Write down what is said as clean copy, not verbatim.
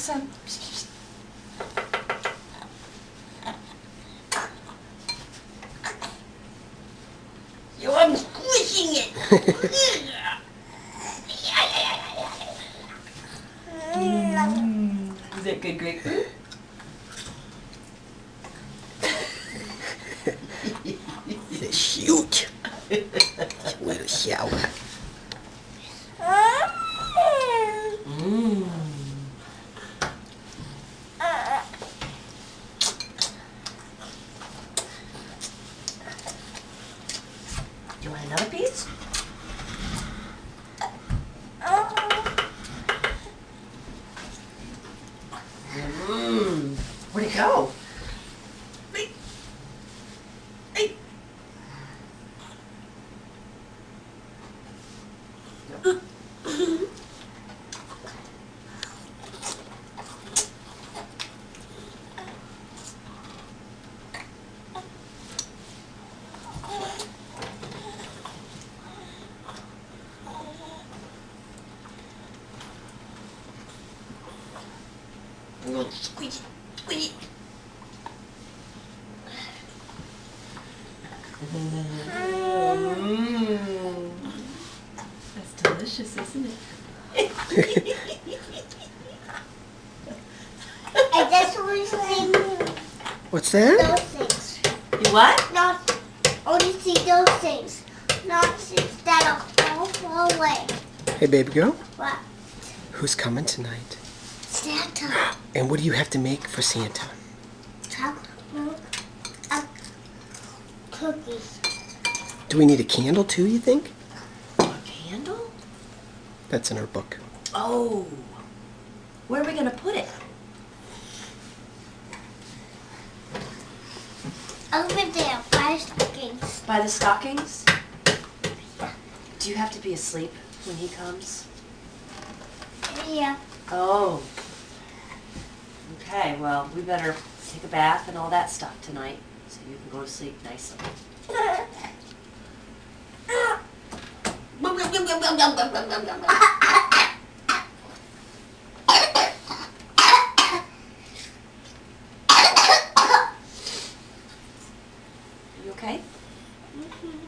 some. Yo, I'm squishing it. Is that good grapefruit? It's huge. Way to shower. Mmm. You want another piece? Mmm. Where'd it go? Hey. Hey. Squeeze it, squeeze it. Mmm. That's delicious, isn't it? I just want to see What's that? those things. You what? Not only see those things. Not things that'll fall away. Hey, baby girl. What? Who's coming tonight? Santa. And what do you have to make for Santa? Chocolate milk. Cookies. Do we need a candle too, you think? A candle? That's in our book. Oh. Where are we going to put it? Over there, by stockings. By the stockings? Do you have to be asleep when he comes? Yeah. Oh. Okay, well, we better take a bath and all that stuff tonight so you can go to sleep nicely. You okay? Mhm.